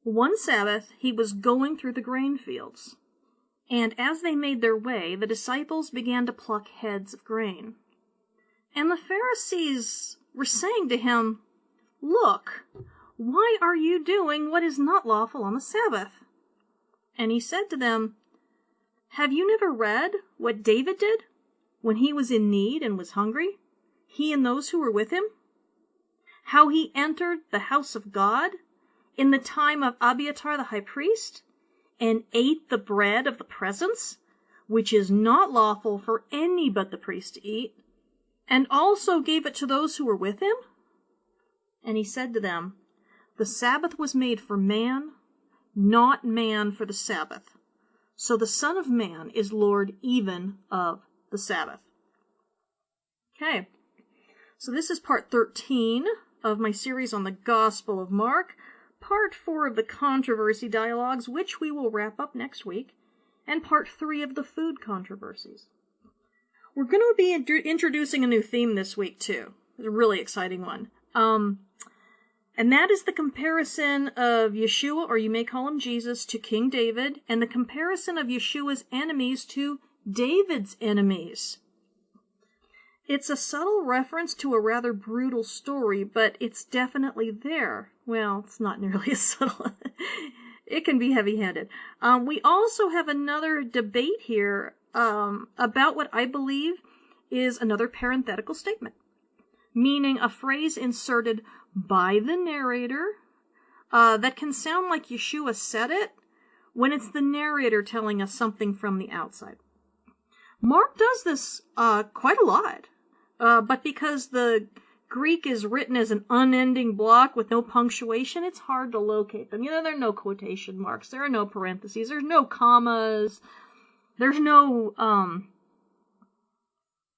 One Sabbath he was going through the grain fields, and as they made their way, the disciples began to pluck heads of grain. And the Pharisees were saying to him, "Look, why are you doing what is not lawful on the Sabbath?" And he said to them, "Have you never read what David did when he was in need and was hungry, he and those who were with him? How he entered the house of God in the time of Abiathar the high priest, and ate the bread of the presence, which is not lawful for any but the priest to eat, and also gave it to those who were with him?" And he said to them, "The Sabbath was made for man, not man for the Sabbath. So the Son of Man is Lord even of the Sabbath." Okay, so this is part 13 of my series on the Gospel of Mark, part 4 of the controversy dialogues, which we will wrap up next week, and part 3 of the food controversies. We're going to be introducing a new theme this week, too. It's a really exciting one. And that is the comparison of Yeshua, or you may call him Jesus, to King David, and the comparison of Yeshua's enemies to David's enemies. It's a subtle reference to a rather brutal story, but it's definitely there. Well, it's not nearly as subtle. It can be heavy-handed. We also have another debate here about what I believe is another parenthetical statement, meaning a phrase inserted by the narrator that can sound like Yeshua said it when it's the narrator telling us something from the outside. Mark does this quite a lot, but because the Greek is written as an unending block with no punctuation, it's hard to locate them. There are no quotation marks, there are no parentheses, there's no commas, there's no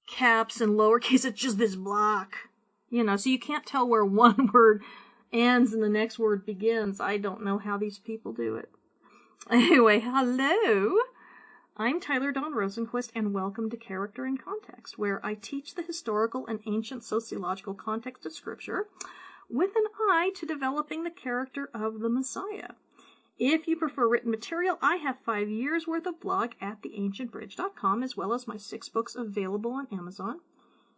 caps and lowercase, it's just this block. So you can't tell where one word ends and the next word begins. I don't know how these people do it. Anyway, hello! I'm Tyler Dawn Rosenquist, and welcome to Character in Context, where I teach the historical and ancient sociological context of Scripture with an eye to developing the character of the Messiah. If you prefer written material, I have 5 years' worth of blog at theancientbridge.com, as well as my 6 books available on Amazon,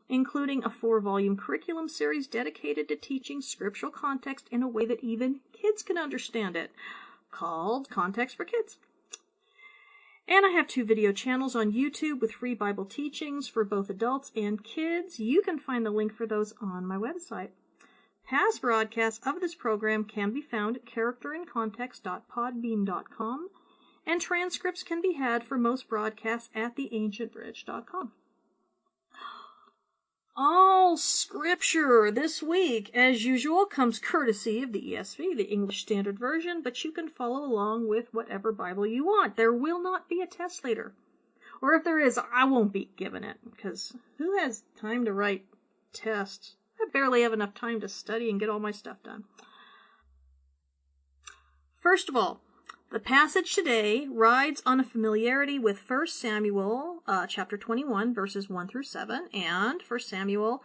including a 4-volume curriculum series dedicated to teaching scriptural context in a way that even kids can understand it, called Context for Kids. And I have 2 video channels on YouTube with free Bible teachings for both adults and kids. You can find the link for those on my website. Past broadcasts of this program can be found at characterincontext.podbean.com, and transcripts can be had for most broadcasts at theancientbridge.com. All scripture this week, as usual, comes courtesy of the ESV, the English Standard Version, but you can follow along with whatever Bible you want. There will not be a test later. Or if there is, I won't be giving it, because who has time to write tests? I barely have enough time to study and get all my stuff done. First of all, the passage today rides on a familiarity with 1 Samuel chapter 21, verses 1 through 7, and 1 Samuel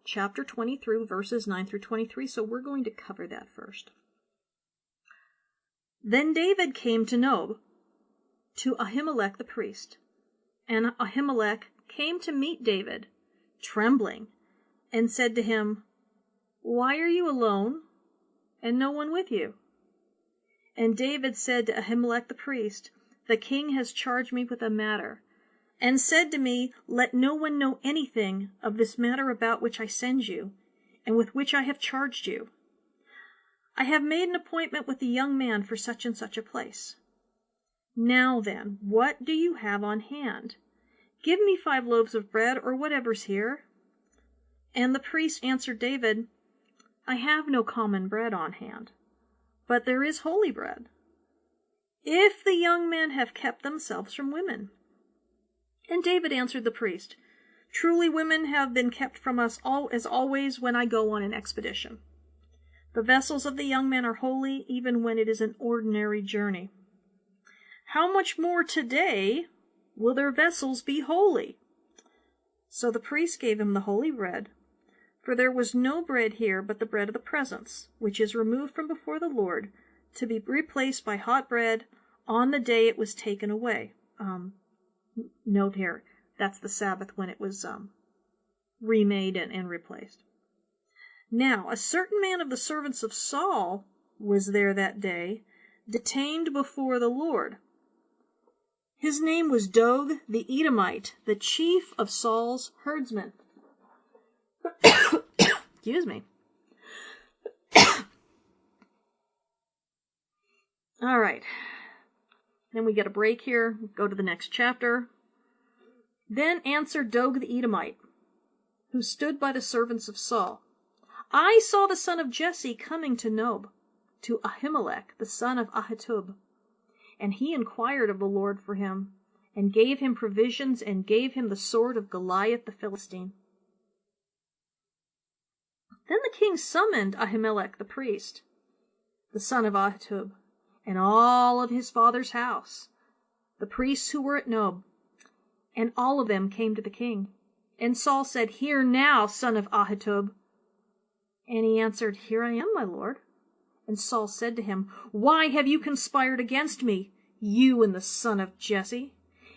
chapter 20 through verses 9 through 23, so we're going to cover that first. Then David came to Nob, to Ahimelech the priest, and Ahimelech came to meet David, trembling, and said to him, "Why are you alone, and no one with you?" And David said to Ahimelech the priest, "The king has charged me with a matter, and said to me, 'Let no one know anything of this matter about which I send you, and with which I have charged you. I have made an appointment with a young man for such and such a place. Now then, what do you have on hand? Give me 5 loaves of bread, or whatever's here." And the priest answered David, "I have no common bread on hand, but there is holy bread, if the young men have kept themselves from women." And David answered the priest, "Truly women have been kept from us as always when I go on an expedition. The vessels of the young men are holy, even when it is an ordinary journey. How much more today will their vessels be holy?" So the priest gave him the holy bread, for there was no bread here but the bread of the presence, which is removed from before the Lord, to be replaced by hot bread on the day it was taken away. Note here, that's the Sabbath when it was remade and replaced. Now, a certain man of the servants of Saul was there that day, detained before the Lord. His name was Doeg the Edomite, the chief of Saul's herdsmen. Excuse me. All right. Then we get a break here. Go to the next chapter. Then answered Doeg the Edomite, who stood by the servants of Saul, I saw the son of Jesse coming to Nob, to Ahimelech, the son of Ahitub. And he inquired of the Lord for him, and gave him provisions, and gave him the sword of Goliath the Philistine. Then the king summoned Ahimelech the priest, the son of Ahitub, and all of his father's house, the priests who were at Nob, and all of them came to the king. And Saul said, Hear now, son of Ahitub. And he answered, Here I am, my lord. And Saul said to him, Why have you conspired against me, you and the son of Jesse,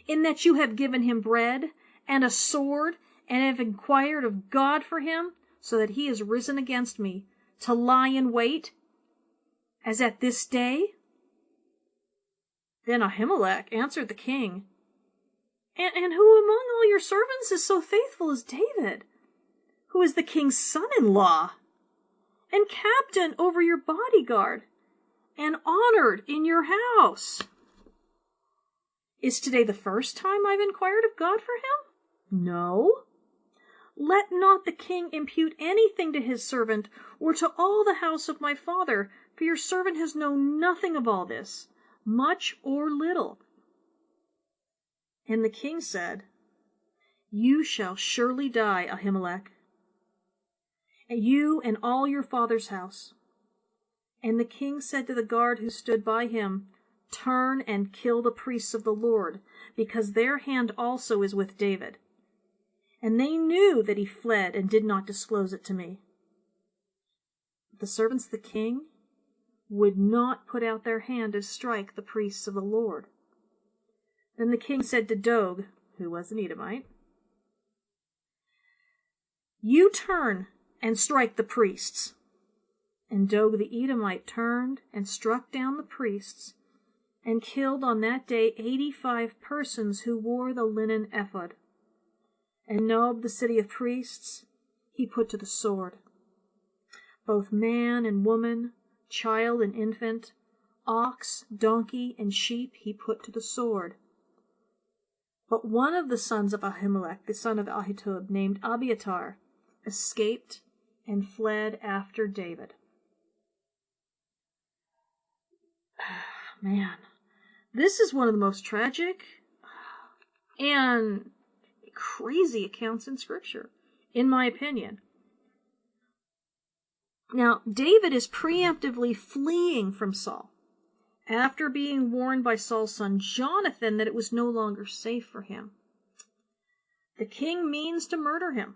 in that you have given him bread and a sword, and have inquired of God for him, so that he has risen against me, to lie in wait, as at this day? Then Ahimelech answered the king, And who among all your servants is so faithful as David, who is the king's son-in-law, and captain over your bodyguard, and honored in your house? Is today the first time I've inquired of God for him? No. Let not the king impute anything to his servant, or to all the house of my father, for your servant has known nothing of all this, much or little. And the king said, You shall surely die, Ahimelech, and you and all your father's house. And the king said to the guard who stood by him, Turn and kill the priests of the Lord, because their hand also is with David. And they knew that he fled and did not disclose it to me. But the servants of the king would not put out their hand to strike the priests of the Lord. Then the king said to Doeg, who was an Edomite, You turn and strike the priests. And Doeg the Edomite turned and struck down the priests, and killed on that day 85 persons who wore the linen ephod. And Nob, the city of priests, he put to the sword. Both man and woman, child and infant, ox, donkey, and sheep he put to the sword. But one of the sons of Ahimelech, the son of Ahitub, named Abiathar, escaped and fled after David. Man, this is one of the most tragic and crazy accounts in Scripture, in my opinion. Now, David is preemptively fleeing from Saul after being warned by Saul's son Jonathan that it was no longer safe for him. The king means to murder him.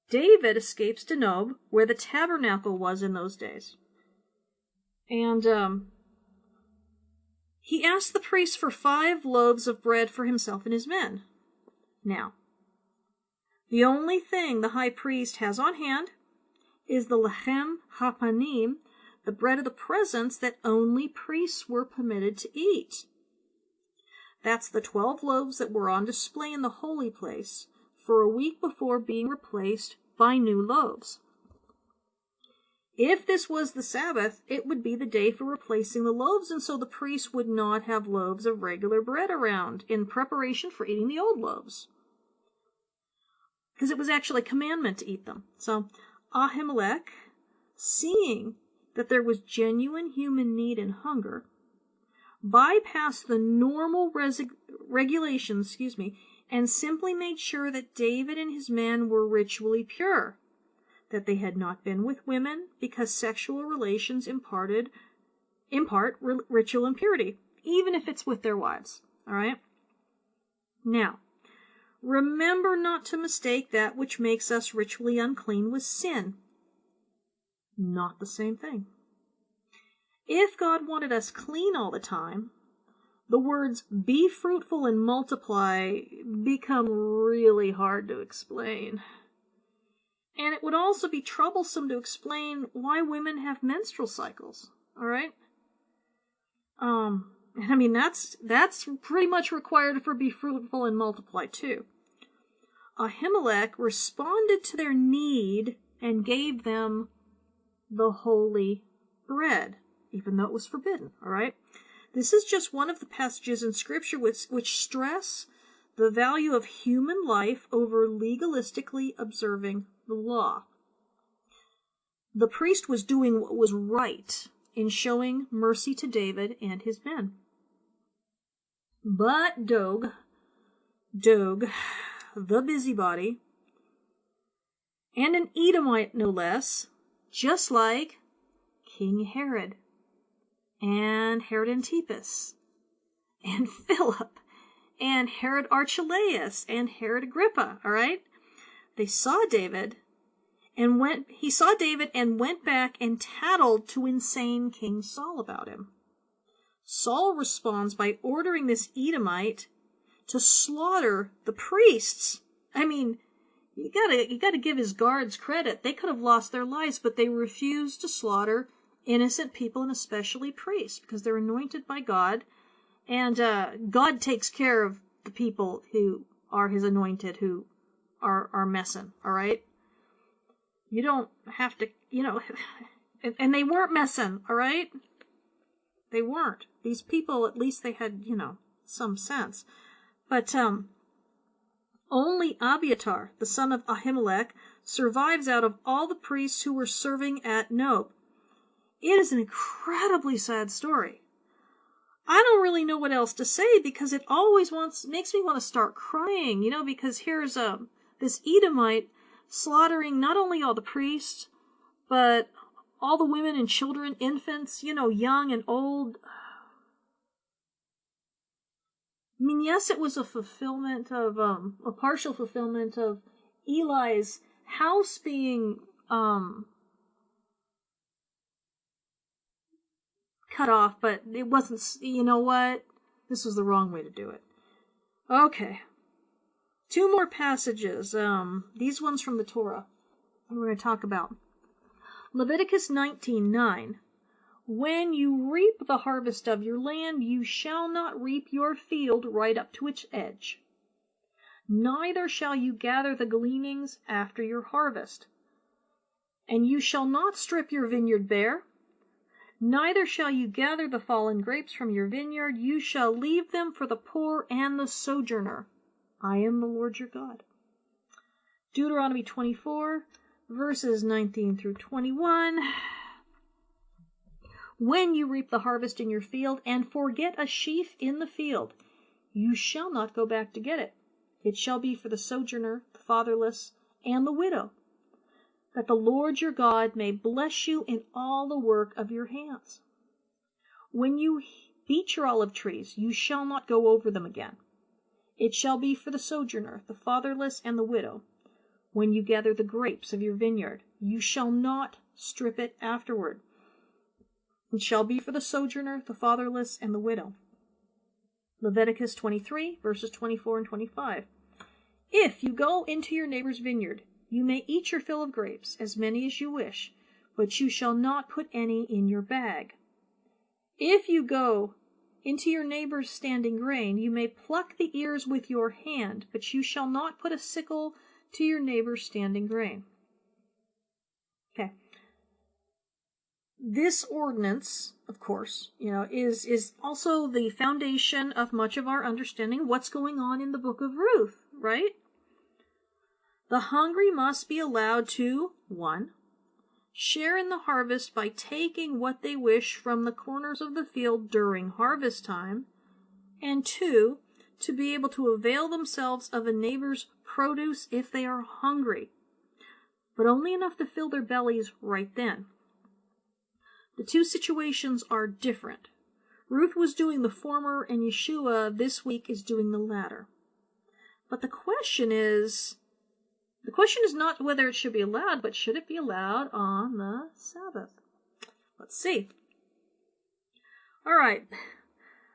David escapes to Nob, where the tabernacle was in those days. And he asked the priest for 5 loaves of bread for himself and his men. Now, the only thing the high priest has on hand is the lechem hapanim, the bread of the presence that only priests were permitted to eat. That's the 12 loaves that were on display in the holy place for a week before being replaced by new loaves. If this was the Sabbath, it would be the day for replacing the loaves, and so the priests would not have loaves of regular bread around in preparation for eating the old loaves, because it was actually a commandment to eat them. So Ahimelech, seeing that there was genuine human need and hunger, bypassed the normal regulations, and simply made sure that David and his men were ritually pure, that they had not been with women, because sexual relations impart ritual impurity, even if it's with their wives. All right? Now, remember not to mistake that which makes us ritually unclean with sin. Not the same thing. If God wanted us clean all the time, the words be fruitful and multiply become really hard to explain. And it would also be troublesome to explain why women have menstrual cycles, all right? I mean, that's pretty much required for be fruitful and multiply too. Ahimelech responded to their need and gave them the holy bread, even though it was forbidden, all right? This is just one of the passages in Scripture which stress the value of human life over legalistically observing the law. The priest was doing what was right in showing mercy to David and his men. But Doeg, the busybody, and an Edomite no less, just like King Herod, and Herod Antipas, and Philip, and Herod Archelaus, and Herod Agrippa, all right? He saw David and went back and tattled to insane King Saul about him. Saul responds by ordering this Edomite to slaughter the priests. I mean, you gotta give his guards credit. They could have lost their lives, but they refused to slaughter innocent people, and especially priests, because they're anointed by God, and God takes care of the people who are his anointed, who are messing, all right? You don't have to, and they weren't messing, all right? They weren't. These people, at least they had, some sense. But only Abiathar, the son of Ahimelech, survives out of all the priests who were serving at Nob. It is an incredibly sad story. I don't really know what else to say, because it always makes me want to start crying, because here's this Edomite slaughtering not only all the priests, but all the women and children, infants, young and old. I mean, yes, it was a partial fulfillment of Eli's house being cut off, but it wasn't, this was the wrong way to do it. Okay. 2 more passages, these ones from the Torah we're going to talk about. Leviticus 19:9. When you reap the harvest of your land, you shall not reap your field right up to its edge. Neither shall you gather the gleanings after your harvest. And you shall not strip your vineyard bare. Neither shall you gather the fallen grapes from your vineyard. You shall leave them for the poor and the sojourner. I am the Lord your God. Deuteronomy 24, verses 19 through 21. When you reap the harvest in your field and forget a sheaf in the field, you shall not go back to get it. It shall be for the sojourner, the fatherless, and the widow, that the Lord your God may bless you in all the work of your hands. When you beat your olive trees, you shall not go over them again. It shall be for the sojourner, the fatherless, and the widow. When you gather the grapes of your vineyard, you shall not strip it afterward. It shall be for the sojourner, the fatherless, and the widow. Leviticus 23, verses 24 and 25. If you go into your neighbor's vineyard, you may eat your fill of grapes, as many as you wish, but you shall not put any in your bag. If you go into your neighbor's standing grain, you may pluck the ears with your hand, but you shall not put a sickle to your neighbor's standing grain. Okay. This ordinance, of course, is also the foundation of much of our understanding what's going on in the book of Ruth, right? The hungry must be allowed to, 1, share in the harvest by taking what they wish from the corners of the field during harvest time, and 2, to be able to avail themselves of a neighbor's produce if they are hungry, but only enough to fill their bellies right then. The 2 situations are different. Ruth was doing the former, and Yeshua this week is doing the latter. But the question is not whether it should be allowed, but should it be allowed on the Sabbath? Let's see. All right.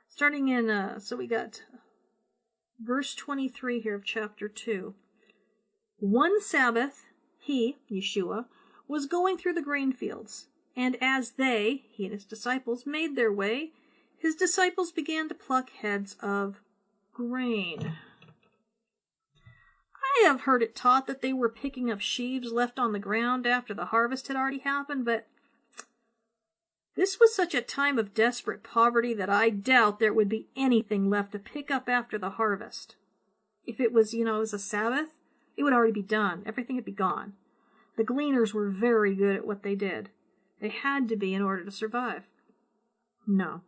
Starting in, so we got verse 23 here of chapter 2. One Sabbath, he, Yeshua, was going through the grain fields, and as they, he and his disciples, made their way, his disciples began to pluck heads of grain. I have heard it taught that they were picking up sheaves left on the ground after the harvest had already happened, but this was such a time of desperate poverty that I doubt there would be anything left to pick up after the harvest. If it was, it was a Sabbath, it would already be done. Everything would be gone. The gleaners were very good at what they did. They had to be in order to survive. No.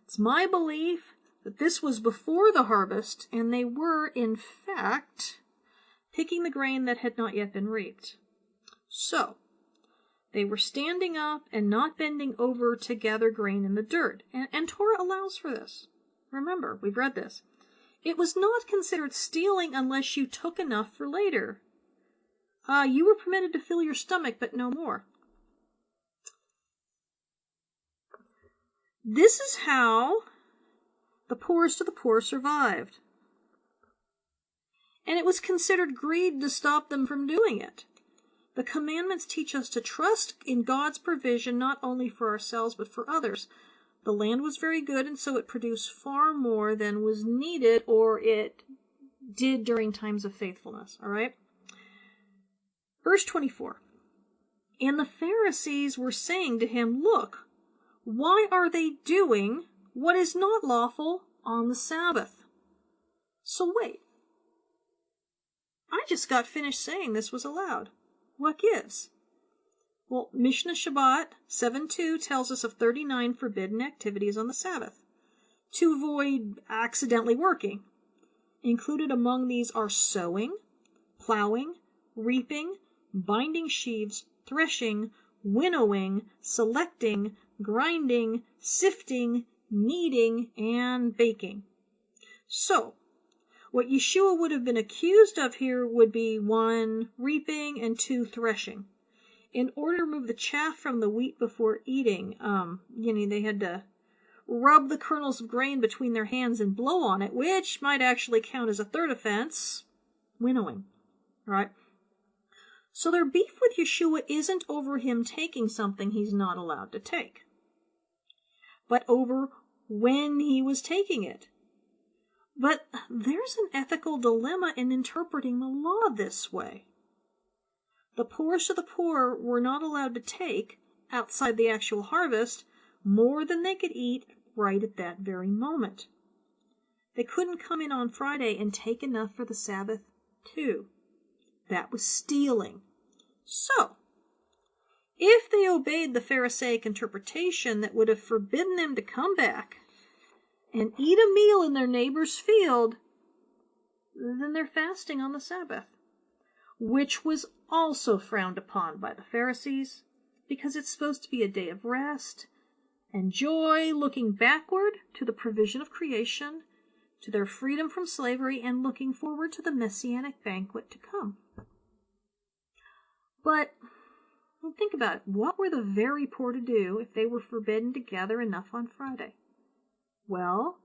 It's my belief that this was before the harvest, and they were, in fact, picking the grain that had not yet been reaped. So, they were standing up and not bending over to gather grain in the dirt. And Torah allows for this. Remember, we've read this. It was not considered stealing unless you took enough for later. You were permitted to fill your stomach, but no more. This is how the poorest of the poor survived. And it was considered greed to stop them from doing it. The commandments teach us to trust in God's provision not only for ourselves but for others. The land was very good, and so it produced far more than was needed or it did during times of faithfulness. All right? Verse 24. And the Pharisees were saying to him, Look, why are they doing what is not lawful on the Sabbath? So wait. I just got finished saying this was allowed. What gives? Well, Mishnah Shabbat 7:2 tells us of 39 forbidden activities on the Sabbath to avoid accidentally working. Included among these are sowing, plowing, reaping, binding sheaves, threshing, winnowing, selecting, grinding, sifting, kneading, and baking. So, what Yeshua would have been accused of here would be 1, reaping, and 2, threshing. In order to remove the chaff from the wheat before eating, they had to rub the kernels of grain between their hands and blow on it, which might actually count as a third offense, winnowing. Right? So their beef with Yeshua isn't over him taking something he's not allowed to take, but over when he was taking it. But there's an ethical dilemma in interpreting the law this way. The poorest of the poor were not allowed to take, outside the actual harvest, more than they could eat right at that very moment. They couldn't come in on Friday and take enough for the Sabbath too. That was stealing. So, if they obeyed the Pharisaic interpretation that would have forbidden them to come back and eat a meal in their neighbor's field, then they're fasting on the Sabbath, which was also frowned upon by the Pharisees, because it's supposed to be a day of rest and joy, looking backward to the provision of creation, to their freedom from slavery, and looking forward to the messianic banquet to come. But think about it. What were the very poor to do if they were forbidden to gather enough on Friday? Well,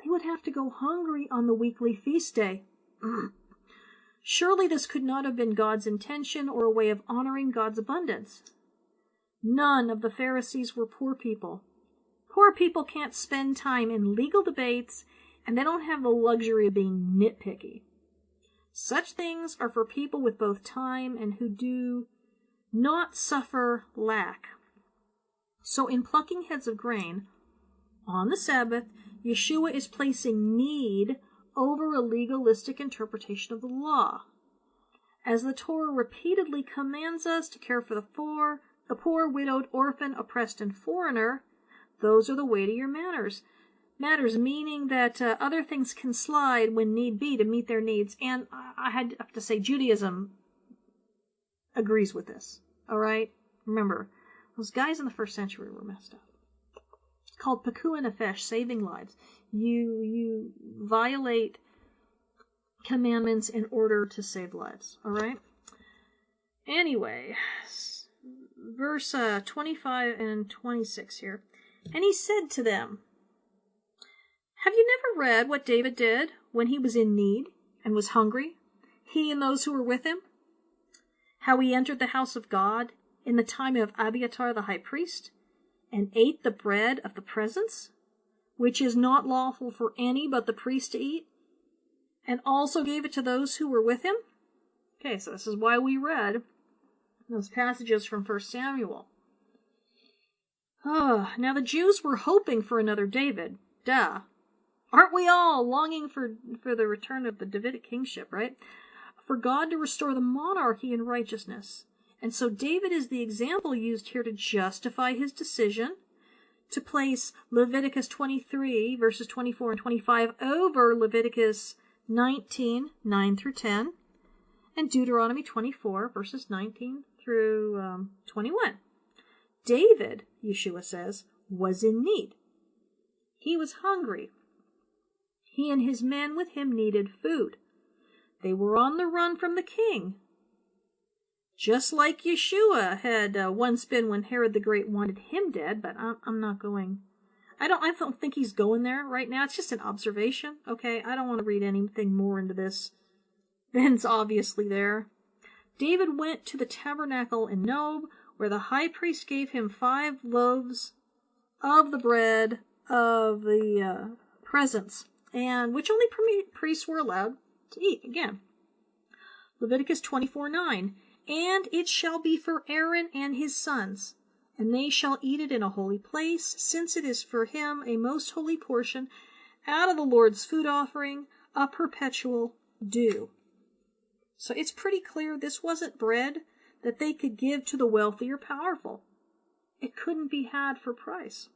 they would have to go hungry on the weekly feast day. Surely this could not have been God's intention or a way of honoring God's abundance. None of the Pharisees were poor people. Poor people can't spend time in legal debates, and they don't have the luxury of being nitpicky. Such things are for people with both time and who do not suffer lack. So in plucking heads of grain on the Sabbath, Yeshua is placing need over a legalistic interpretation of the law. As the Torah repeatedly commands us to care for the poor, widowed, orphan, oppressed, and foreigner, those are the weightier matters. Matters meaning that other things can slide when need be to meet their needs. And I have to say, Judaism agrees with this. All right? Remember, those guys in the first century were messed up. It's called Pikuah Nefesh, saving lives. You violate commandments in order to save lives. All right? Anyway, verse 25 and 26 here. And he said to them, Have you never read what David did when he was in need and was hungry, he and those who were with him? How he entered the house of God in the time of Abiathar the high priest and ate the bread of the presence, which is not lawful for any but the priest to eat, and also gave it to those who were with him? Okay, so this is why we read those passages from 1 Samuel. Now the Jews were hoping for another David. Duh. Aren't we all longing for the return of the Davidic kingship, right? For God to restore the monarchy and righteousness. And so David is the example used here to justify his decision to place Leviticus 23, verses 24 and 25 over Leviticus 19, 9 through 10, and Deuteronomy 24, verses 19 through 21. David, Yeshua says, was in need. He was hungry. He and his men with him needed food. They were on the run from the king. Just like Yeshua had once been when Herod the Great wanted him dead, but I'm not going. I don't think he's going there right now. It's just an observation, okay? I don't want to read anything more into this than's obviously there. David went to the tabernacle in Nob, where the high priest gave him 5 loaves of the bread of the presence, and which only priests were allowed to eat. Again, Leviticus 24:9, and it shall be for Aaron and his sons, and they shall eat it in a holy place, since it is for him a most holy portion out of the Lord's food offering, a perpetual due. So it's pretty clear this wasn't bread that they could give to the wealthy or powerful. It couldn't be had for price.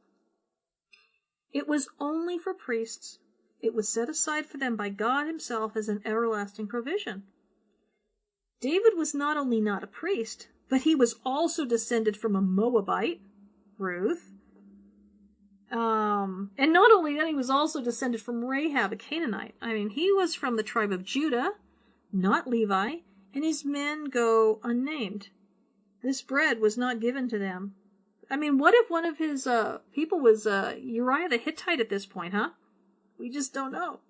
It was only for priests. It was set aside for them by God himself as an everlasting provision. David was not only not a priest, but he was also descended from a Moabite, Ruth. And not only that, he was also descended from Rahab, a Canaanite. I mean, he was from the tribe of Judah, not Levi, and his men go unnamed. This bread was not given to them. I mean, what if one of his people was Uriah the Hittite at this point, huh? We just don't know.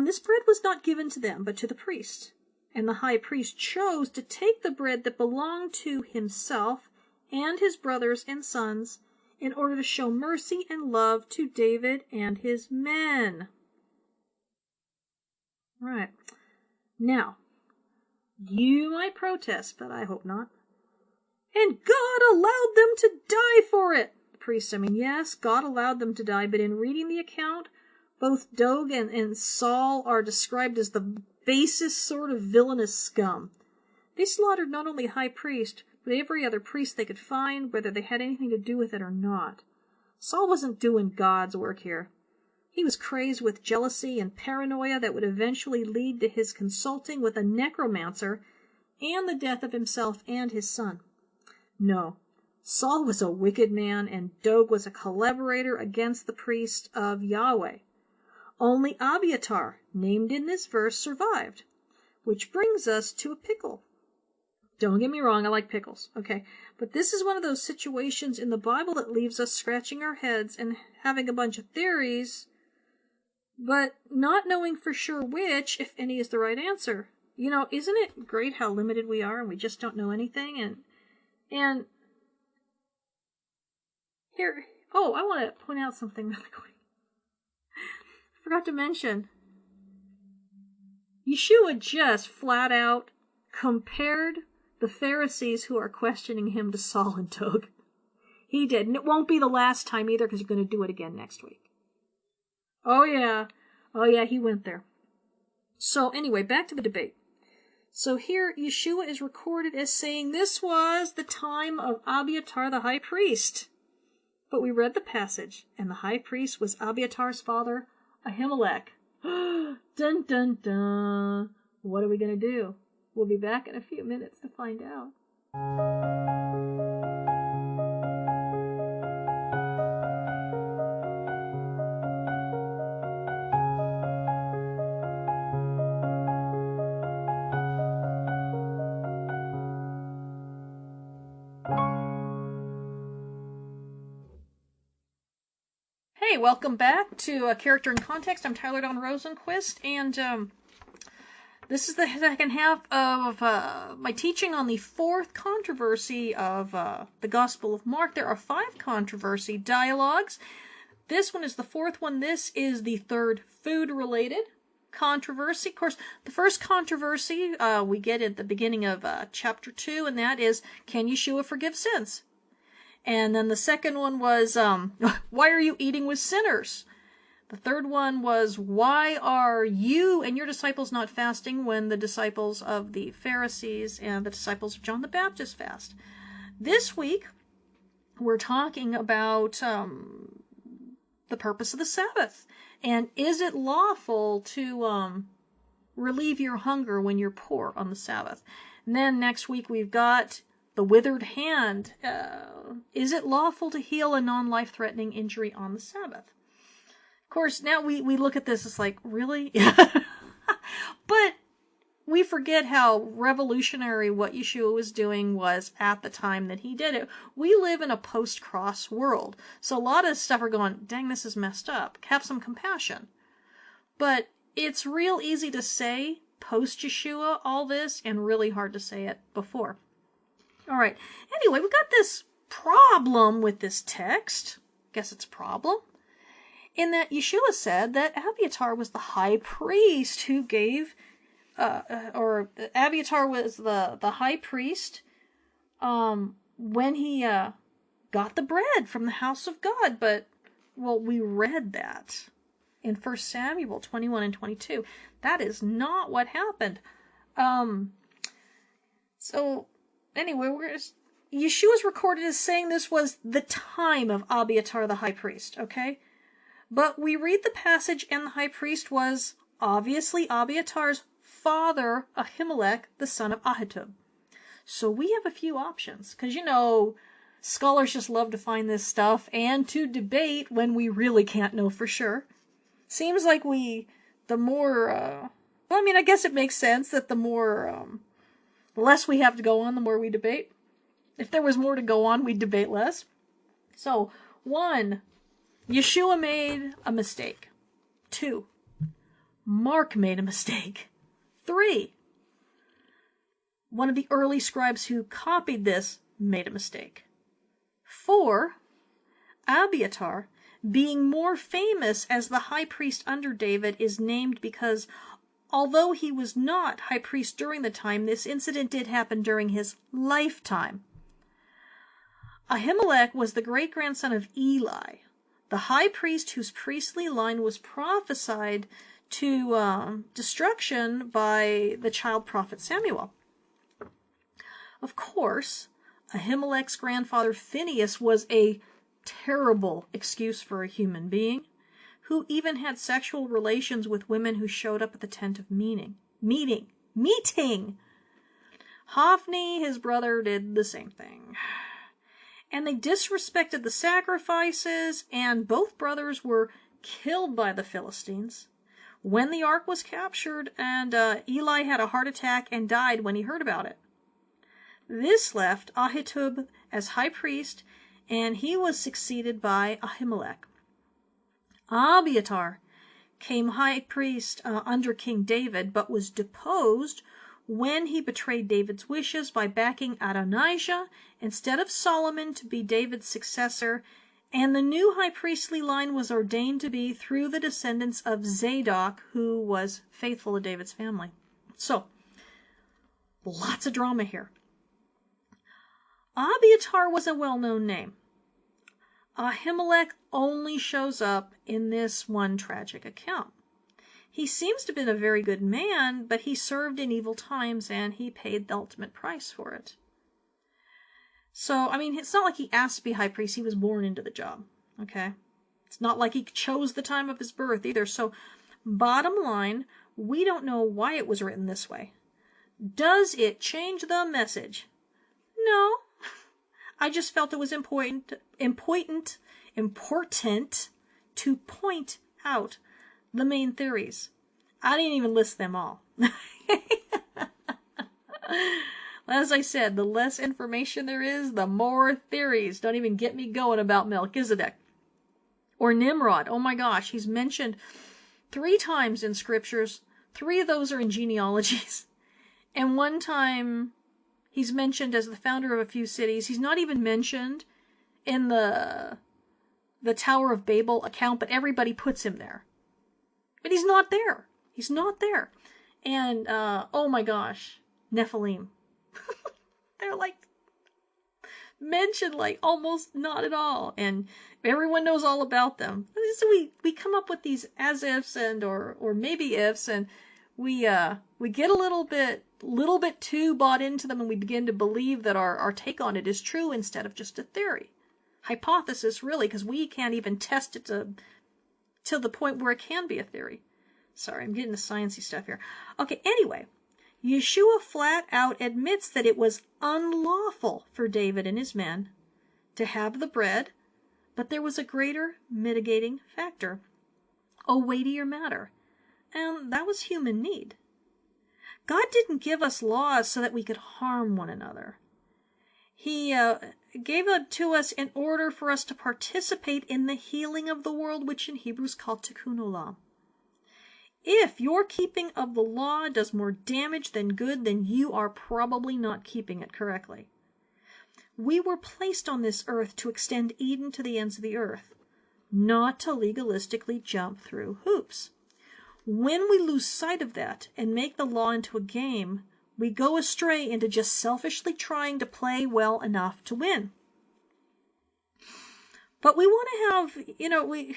This bread was not given to them, but to the priest. And the high priest chose to take the bread that belonged to himself and his brothers and sons in order to show mercy and love to David and his men. Right. Now, you might protest, but I hope not. And God allowed them to die for it. The priest, yes, God allowed them to die, but in reading the account, both Doeg and Saul are described as the basest sort of villainous scum. They slaughtered not only high priest, but every other priest they could find, whether they had anything to do with it or not. Saul wasn't doing God's work here. He was crazed with jealousy and paranoia that would eventually lead to his consulting with a necromancer and the death of himself and his son. No, Saul was a wicked man, and Doeg was a collaborator against the priest of Yahweh. Only Abiathar, named in this verse, survived, which brings us to a pickle. Don't get me wrong, I like pickles, okay? But this is one of those situations in the Bible that leaves us scratching our heads and having a bunch of theories, but not knowing for sure which, if any, is the right answer. You know, isn't it great how limited we are and we just don't know anything? And here, I want to point out something really quick. I forgot to mention, Yeshua just flat out compared the Pharisees who are questioning him to Saul and Doeg. He did, and it won't be the last time either, because you're going to do it again next week. Oh yeah, he went there. So anyway, back to the debate. So here, Yeshua is recorded as saying this was the time of Abiathar the high priest. But we read the passage, and the high priest was Abiathar's father, Ahimelech. Dun dun dun. What are we going to do? We'll be back in a few minutes to find out. Hey, Okay, welcome back to Character and Context. I'm Tyler Don Rosenquist, and this is the second half of my teaching on the fourth controversy of the Gospel of Mark. There are 5 controversy dialogues. This one is the fourth one. This is the third food-related controversy. Of course, the first controversy we get at the beginning of chapter 2, and that is, can Yeshua forgive sins? And then the second one was, why are you eating with sinners? The third one was, why are you and your disciples not fasting when the disciples of the Pharisees and the disciples of John the Baptist fast? This week, we're talking about the purpose of the Sabbath. And is it lawful to relieve your hunger when you're poor on the Sabbath? And then next week, we've got the withered hand. Is it lawful to heal a non-life-threatening injury on the Sabbath? Of course, now we look at this, it's like, really? But we forget how revolutionary what Yeshua was doing was at the time that he did it. We live in a post-cross world. So a lot of stuff are going, dang, this is messed up. Have some compassion. But it's real easy to say post-Yeshua all this, and really hard to say it before. All right. Anyway, we've got this problem with this text. Guess it's a problem. In that Yeshua said that Abiathar was the high priest who gave, or Abiathar was the high priest when he got the bread from the house of God. But, well, we read that in 1 Samuel 21 and 22. That is not what happened. So, anyway, Yeshua's recorded as saying this was the time of Abiathar the high priest, okay? But we read the passage, and the high priest was obviously Abiatar's father, Ahimelech, the son of Ahitub. So we have a few options, because, you know, scholars just love to find this stuff and to debate when we really can't know for sure. Seems like the more, well, I mean, I guess it makes sense that the less we have to go on, the more we debate. If there was more to go on, we'd debate less. So, 1, Yeshua made a mistake. 2, Mark made a mistake. 3, one of the early scribes who copied this made a mistake. 4, Abiathar, being more famous as the high priest under David, is named because although he was not high priest during the time, this incident did happen during his lifetime. Ahimelech was the great-grandson of Eli, the high priest whose priestly line was prophesied to destruction by the child prophet Samuel. Of course, Ahimelech's grandfather Phinehas was a terrible excuse for a human being, who even had sexual relations with women who showed up at the tent of meeting. Hophni, his brother, did the same thing. And they disrespected the sacrifices, and both brothers were killed by the Philistines when the ark was captured, and Eli had a heart attack and died when he heard about it. This left Ahitub as high priest, and he was succeeded by Ahimelech. Abiathar came high priest under King David, but was deposed when he betrayed David's wishes by backing Adonijah instead of Solomon to be David's successor, and the new high priestly line was ordained to be through the descendants of Zadok, who was faithful to David's family. So, lots of drama here. Abiathar was a well-known name. Ahimelech only shows up in this one tragic account. He seems to have been a very good man, but he served in evil times, and he paid the ultimate price for it. So, I mean, it's not like he asked to be high priest. He was born into the job, okay? It's not like he chose the time of his birth either. So, bottom line, we don't know why it was written this way. Does it change the message? No. I just felt it was important to point out the main theories. I didn't even list them all. As I said, the less information there is, the more theories. Don't even get me going about Melchizedek. Or Nimrod. Oh my gosh, he's mentioned 3 times in scriptures. 3 of those are in genealogies. And 1 time he's mentioned as the founder of a few cities. He's not even mentioned in the Tower of Babel account, but everybody puts him there. But he's not there. He's not there. And, oh my gosh, Nephilim. They're like mentioned like almost not at all. And everyone knows all about them. So we come up with these as ifs and or maybe ifs, and we get a little bit too bought into them, and we begin to believe that our take on it is true instead of just a theory. Hypothesis, really, because we can't even test it to the point where it can be a theory. Sorry, I'm getting the sciencey stuff here. Okay, anyway, Yeshua flat out admits that it was unlawful for David and his men to have the bread, but there was a greater mitigating factor, a weightier matter, and that was human need. God didn't give us laws so that we could harm one another. He gave it to us in order for us to participate in the healing of the world, which in Hebrew is called tikkun olam. If your keeping of the law does more damage than good, then you are probably not keeping it correctly. We were placed on this earth to extend Eden to the ends of the earth, not to legalistically jump through hoops. When we lose sight of that and make the law into a game, we go astray into just selfishly trying to play well enough to win. But we want to have,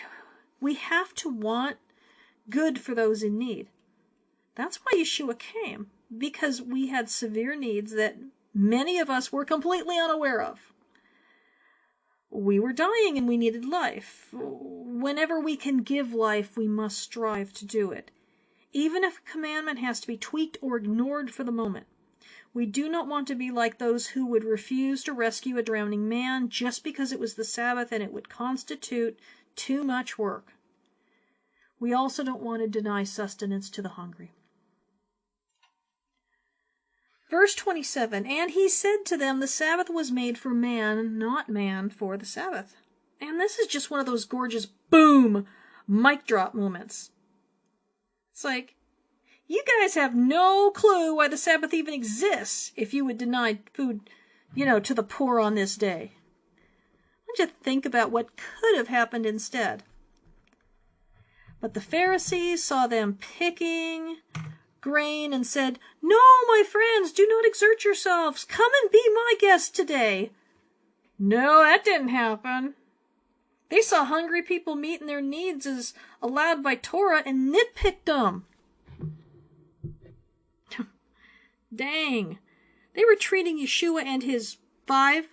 we have to want good for those in need. That's why Yeshua came, because we had severe needs that many of us were completely unaware of. We were dying and we needed life. Whenever we can give life, we must strive to do it, even if a commandment has to be tweaked or ignored for the moment. We do not want to be like those who would refuse to rescue a drowning man just because it was the Sabbath and it would constitute too much work. We also don't want to deny sustenance to the hungry. Verse 27, and he said to them, the Sabbath was made for man, not man for the Sabbath. And this is just one of those gorgeous boom, mic drop moments. It's like, you guys have no clue why the Sabbath even exists if you would deny food, to the poor on this day. Why don't you think about what could have happened instead? But the Pharisees saw them picking grain and said, no, my friends, do not exert yourselves. Come and be my guests today. No, that didn't happen. They saw hungry people meeting their needs as allowed by Torah and nitpicked them. Dang. They were treating Yeshua and his 5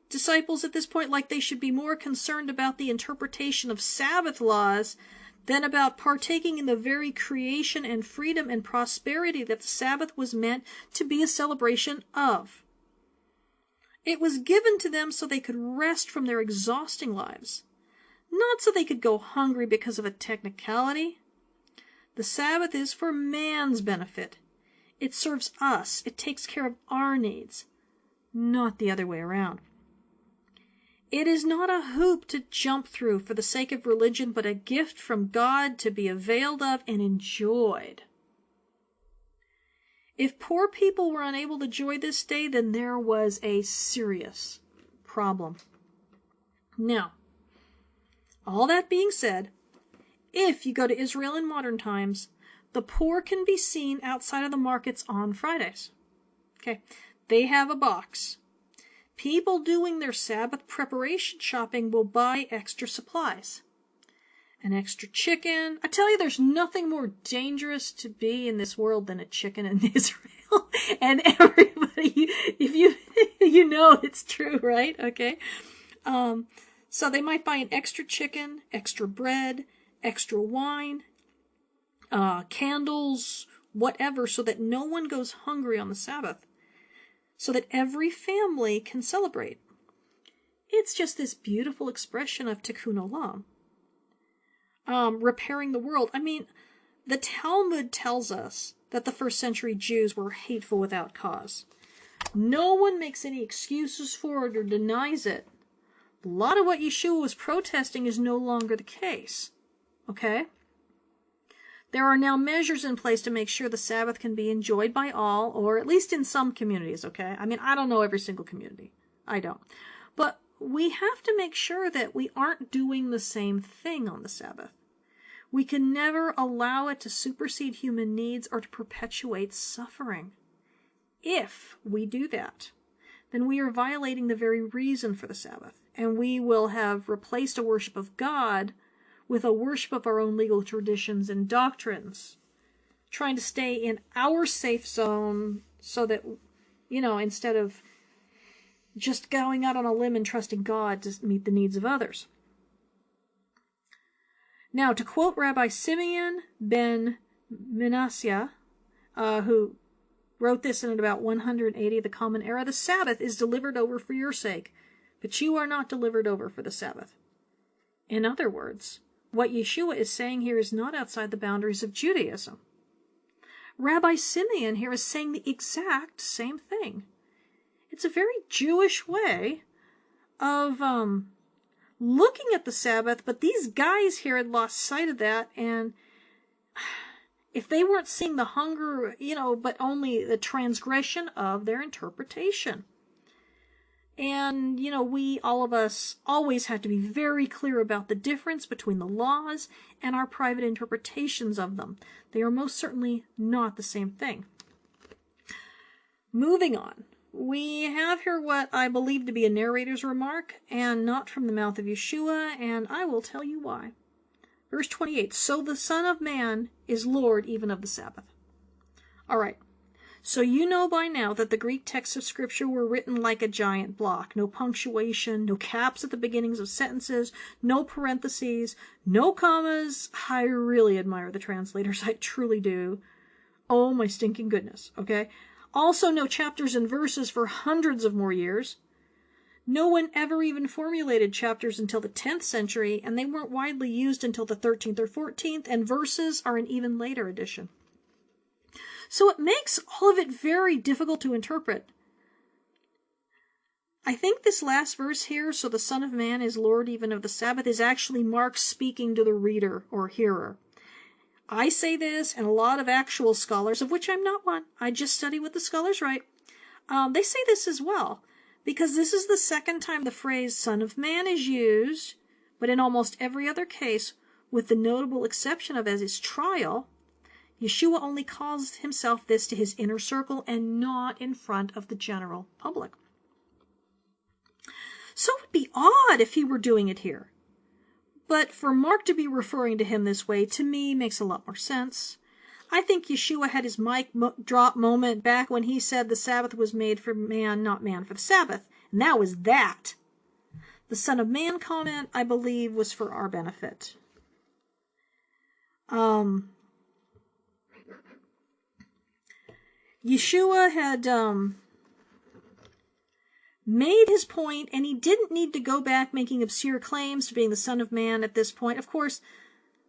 disciples at this point like they should be more concerned about the interpretation of Sabbath laws than about partaking in the very creation and freedom and prosperity that the Sabbath was meant to be a celebration of. It was given to them so they could rest from their exhausting lives, not so they could go hungry because of a technicality. The Sabbath is for man's benefit. It serves us. It takes care of our needs, not the other way around. It is not a hoop to jump through for the sake of religion, but a gift from God to be availed of and enjoyed. If poor people were unable to enjoy this day, then there was a serious problem. Now, all that being said, if you go to Israel in modern times, the poor can be seen outside of the markets on Fridays. Okay, they have a box. People doing their Sabbath preparation shopping will buy extra supplies. An extra chicken. I tell you, there's nothing more dangerous to be in this world than a chicken in Israel. And everybody, if you know it's true, right? Okay. So they might buy an extra chicken, extra bread, extra wine, candles, whatever, so that no one goes hungry on the Sabbath, so that every family can celebrate. It's just this beautiful expression of tikkun olam, repairing the world. I mean, the Talmud tells us that the first century Jews were hateful without cause. No one makes any excuses for it or denies it. A lot of what Yeshua was protesting is no longer the case. Okay? There are now measures in place to make sure the Sabbath can be enjoyed by all, or at least in some communities, okay? I mean, I don't know every single community. I don't. But we have to make sure that we aren't doing the same thing on the Sabbath. We can never allow it to supersede human needs or to perpetuate suffering. If we do that, then we are violating the very reason for the Sabbath, and we will have replaced a worship of God with a worship of our own legal traditions and doctrines, trying to stay in our safe zone so that, instead of just going out on a limb and trusting God to meet the needs of others. Now, to quote Rabbi Simeon ben Manasseh, who wrote this in about 180 of the Common Era, the Sabbath is delivered over for your sake, but you are not delivered over for the Sabbath. In other words, what Yeshua is saying here is not outside the boundaries of Judaism. Rabbi Simeon here is saying the exact same thing. It's a very Jewish way of looking at the Sabbath, but these guys here had lost sight of that, and if they weren't seeing the hunger, but only the transgression of their interpretation. And, we, all of us, always have to be very clear about the difference between the laws and our private interpretations of them. They are most certainly not the same thing. Moving on. We have here what I believe to be a narrator's remark, and not from the mouth of Yeshua, and I will tell you why. Verse 28, so the Son of Man is Lord even of the Sabbath. All right. So you know by now that the Greek texts of Scripture were written like a giant block. No punctuation, no caps at the beginnings of sentences, no parentheses, no commas. I really admire the translators. I truly do. Oh, my stinking goodness. Okay? Also, no chapters and verses for hundreds of more years. No one ever even formulated chapters until the 10th century, and they weren't widely used until the 13th or 14th, and verses are an even later addition. So it makes all of it very difficult to interpret. I think this last verse here, so the Son of Man is Lord even of the Sabbath, is actually Mark speaking to the reader or hearer. I say this, and a lot of actual scholars, of which I'm not one, I just study what the scholars write, they say this as well, because this is the second time the phrase Son of Man is used, but in almost every other case, with the notable exception of as his trial, Yeshua only calls himself this to his inner circle and not in front of the general public. So it would be odd if he were doing it here. But for Mark to be referring to him this way, to me, makes a lot more sense. I think Yeshua had his mic drop moment back when he said the Sabbath was made for man, not man for the Sabbath. And that was that. The Son of Man comment, I believe, was for our benefit. Yeshua had made his point, and he didn't need to go back making obscure claims to being the Son of Man at this point. Of course,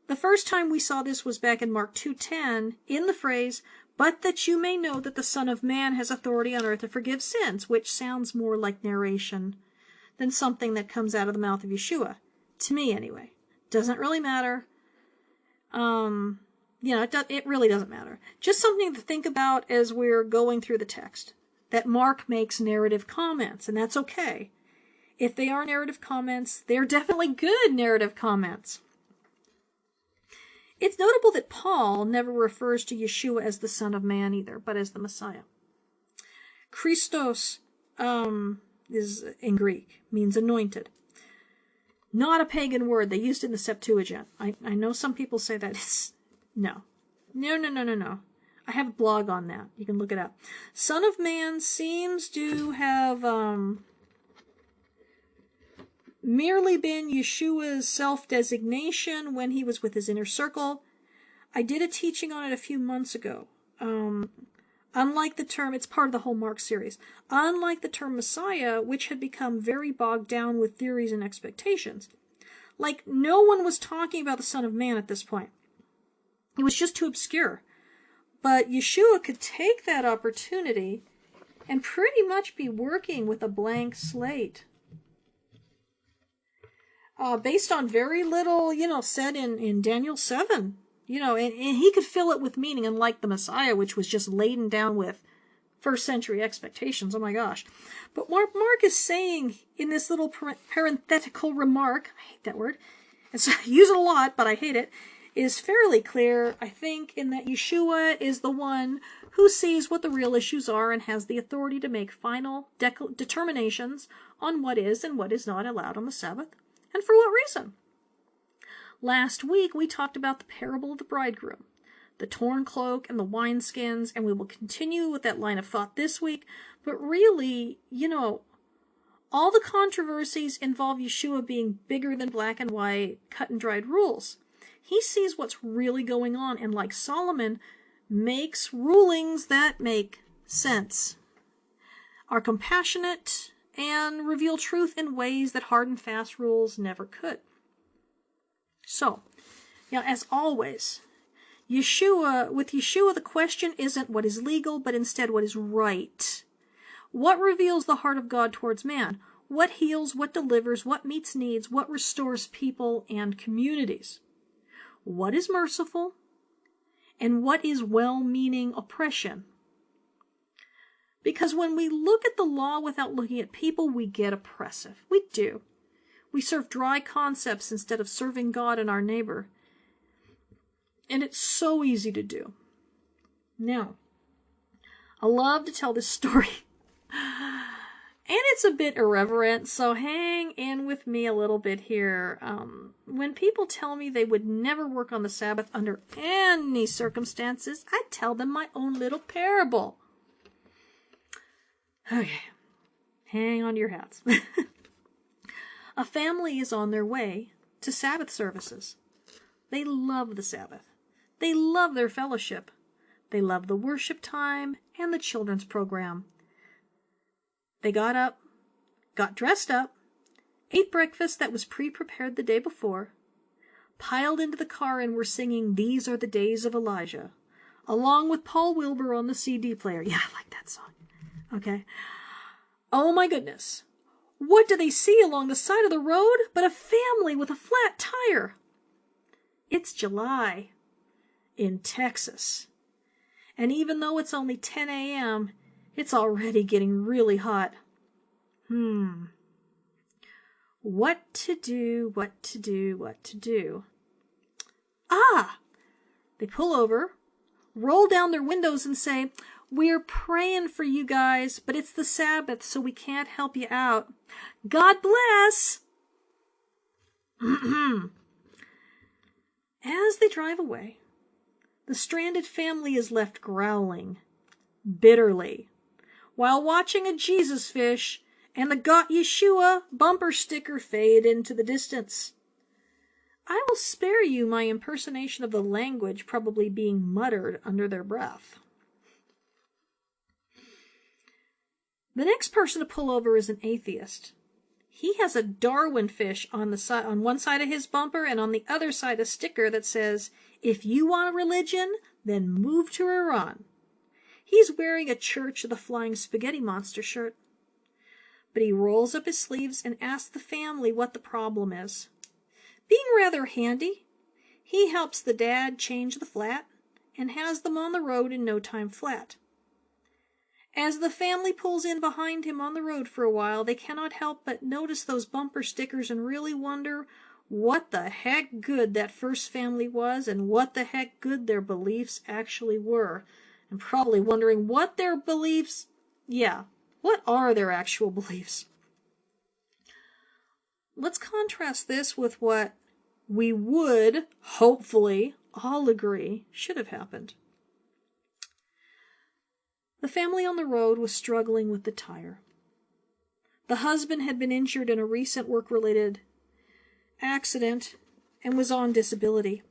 the first time we saw this was back in Mark 2:10, in the phrase, but that you may know that the Son of Man has authority on earth to forgive sins, which sounds more like narration than something that comes out of the mouth of Yeshua. To me, anyway. Doesn't really matter. It really doesn't matter. Just something to think about as we're going through the text. That Mark makes narrative comments, and that's okay. If they are narrative comments, they're definitely good narrative comments. It's notable that Paul never refers to Yeshua as the Son of Man either, but as the Messiah. Christos is in Greek, means anointed. Not a pagan word. They used it in the Septuagint. I know some people say that. No. I have a blog on that. You can look it up. Son of Man seems to have merely been Yeshua's self-designation when he was with his inner circle. I did a teaching on it a few months ago. Unlike the term, it's part of the whole Mark series. Unlike the term Messiah, which had become very bogged down with theories and expectations. Like, no one was talking about the Son of Man at this point. It was just too obscure. But Yeshua could take that opportunity and pretty much be working with a blank slate. based on very little, said in Daniel 7. And he could fill it with meaning, unlike the Messiah, which was just laden down with first century expectations. Oh my gosh. But what Mark is saying in this little parenthetical remark, I hate that word, I use it a lot, but I hate it, is fairly clear, I think, in that Yeshua is the one who sees what the real issues are and has the authority to make final determinations on what is and what is not allowed on the Sabbath, and for what reason. Last week, we talked about the parable of the bridegroom, the torn cloak and the wineskins, and we will continue with that line of thought this week. But really, all the controversies involve Yeshua being bigger than black and white, cut and dried rules. He sees what's really going on, and like Solomon, makes rulings that make sense, are compassionate, and reveal truth in ways that hard and fast rules never could. So, as always, with Yeshua, the question isn't what is legal, but instead what is right. What reveals the heart of God towards man? What heals, what delivers, what meets needs, what restores people and communities? What is merciful? And what is well-meaning oppression? Because when we look at the law without looking at people, we get oppressive. We do. We serve dry concepts instead of serving God and our neighbor. And it's so easy to do. Now, I love to tell this story. And it's a bit irreverent, so hang in with me a little bit here. When people tell me they would never work on the Sabbath under any circumstances, I tell them my own little parable. Okay, hang on to your hats. A family is on their way to Sabbath services. They love the Sabbath. They love their fellowship. They love the worship time and the children's program. They got up, got dressed up, ate breakfast that was pre-prepared the day before, piled into the car and were singing These Are the Days of Elijah, along with Paul Wilbur on the CD player. Yeah, I like that song. Okay. Oh my goodness. What do they see along the side of the road but a family with a flat tire? It's July in Texas. And even though it's only 10 a.m., it's already getting really hot. What to do? They pull over, roll down their windows and say, "We're praying for you guys, but it's the Sabbath, so we can't help you out. God bless." As they drive away, the stranded family is left growling bitterly while watching a Jesus fish and the Got Yeshua bumper sticker fade into the distance. I will spare you my impersonation of the language probably being muttered under their breath. The next person to pull over is an atheist. He has a Darwin fish on one side of his bumper, and on the other side a sticker that says, "If you want a religion, then move to Iran." He's wearing a Church of the Flying Spaghetti Monster shirt. But he rolls up his sleeves and asks the family what the problem is. Being rather handy, he helps the dad change the flat and has them on the road in no time flat. As the family pulls in behind him on the road for a while, they cannot help but notice those bumper stickers and really wonder what the heck good that first family was and what the heck good their beliefs actually were. And probably wondering what their beliefs, what are their actual beliefs? Let's contrast this with what we would, hopefully, all agree should have happened. The family on the road was struggling with the tire. The husband had been injured in a recent work-related accident and was on disability.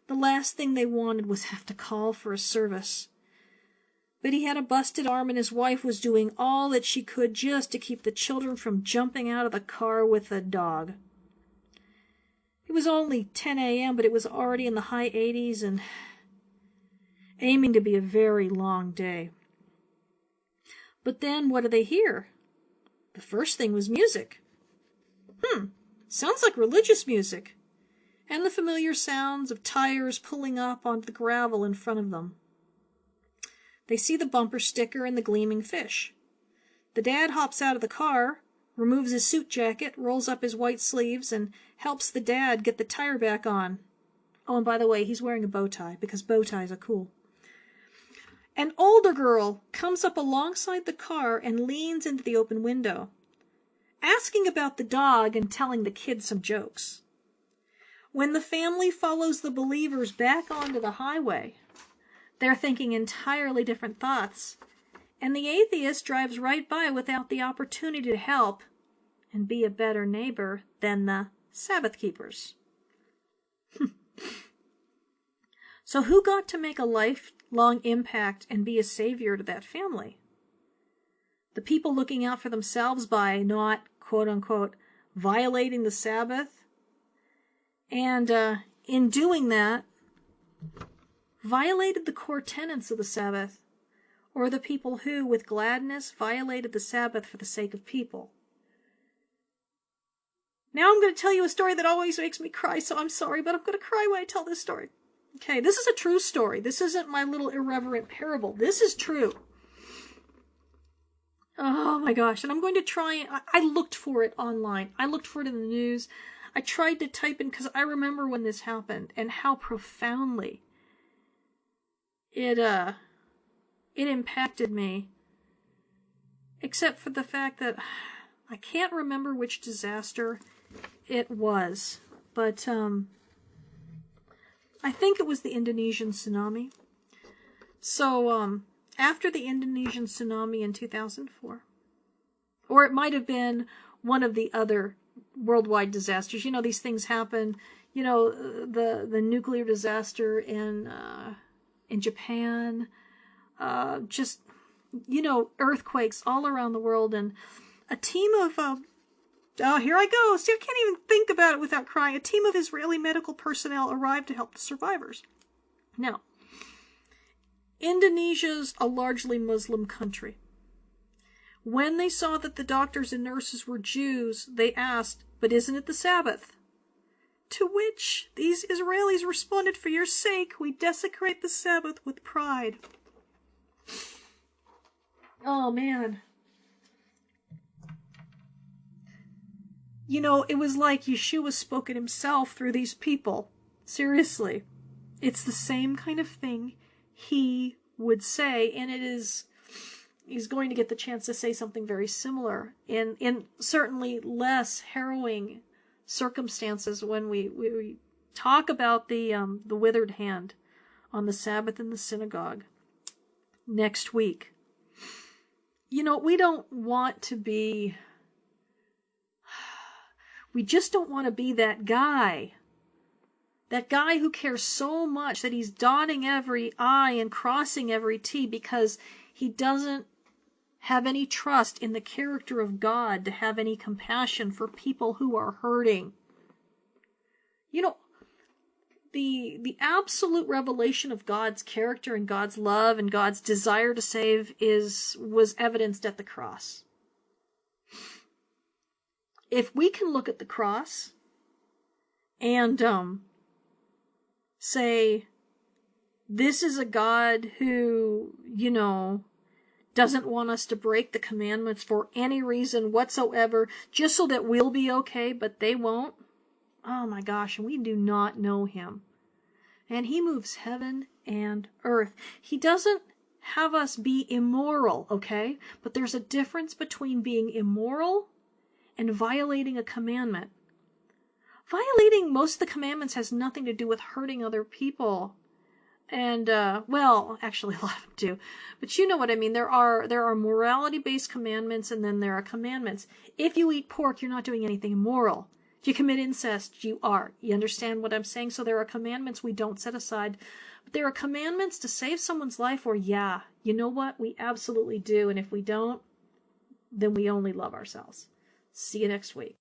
The last thing they wanted was have to call for a service. But he had a busted arm and his wife was doing all that she could just to keep the children from jumping out of the car with the dog. It was only 10 a.m., but it was already in the high 80s and aiming to be a very long day. But then what do they hear? The first thing was music. Sounds like religious music, and the familiar sounds of tires pulling up onto the gravel in front of them. They see the bumper sticker and the gleaming fish. The dad hops out of the car, removes his suit jacket, rolls up his white sleeves, and helps the dad get the tire back on. Oh, and by the way, he's wearing a bow tie, because bow ties are cool. An older girl comes up alongside the car and leans into the open window, asking about the dog and telling the kids some jokes. When the family follows the believers back onto the highway, they're thinking entirely different thoughts, and the atheist drives right by without the opportunity to help and be a better neighbor than the Sabbath keepers. So who got to make a lifelong impact and be a savior to that family? The people looking out for themselves by not, quote-unquote, violating the Sabbath, and in doing that, violated the core tenets of the Sabbath, or the people who, with gladness, violated the Sabbath for the sake of people. Now I'm going to tell you a story that always makes me cry, so I'm sorry, but I'm going to cry when I tell this story. Okay, this is a true story. This isn't my little irreverent parable. This is true. Oh my gosh, and I'm going to try, I looked for it online. I looked for it in the news. I tried to type in, because I remember when this happened, and how profoundly it impacted me. Except for the fact that I can't remember which disaster it was. But, I think it was the Indonesian tsunami. So, after the Indonesian tsunami in 2004, or it might have been one of the other worldwide disasters. You know, these things happen. You know, the nuclear disaster in Japan, just, you know, earthquakes all around the world, and a team of oh, here I go. See, I can't even think about it without crying. A team of Israeli medical personnel arrived to help the survivors. Now, Indonesia's a largely Muslim country. When they saw that the doctors and nurses were Jews, they asked, "But isn't it the Sabbath?" To which these Israelis responded, "For your sake, we desecrate the Sabbath with pride." Oh, man. You know, it was like Yeshua spoke it himself through these people. Seriously. It's the same kind of thing he would say, and he's going to get the chance to say something very similar in certainly less harrowing circumstances when we talk about the withered hand on the Sabbath in the synagogue next week. You know, we just don't want to be that guy who cares so much that he's dotting every I and crossing every T because he doesn't have any trust in the character of God to have any compassion for people who are hurting. You know, the absolute revelation of God's character and God's love and God's desire to save was evidenced at the cross. If we can look at the cross and say, this is a God who, you know, doesn't want us to break the commandments for any reason whatsoever, just so that we'll be okay, but they won't. Oh my gosh, and we do not know him. And he moves heaven and earth. He doesn't have us be immoral, okay? But there's a difference between being immoral and violating a commandment. Violating most of the commandments has nothing to do with hurting other people. And, well, actually a lot of them do. But you know what I mean. There are morality-based commandments, and then there are commandments. If you eat pork, you're not doing anything immoral. If you commit incest, you are. You understand what I'm saying? So there are commandments we don't set aside. But there are commandments to save someone's life where, yeah, you know what? We absolutely do. And if we don't, then we only love ourselves. See you next week.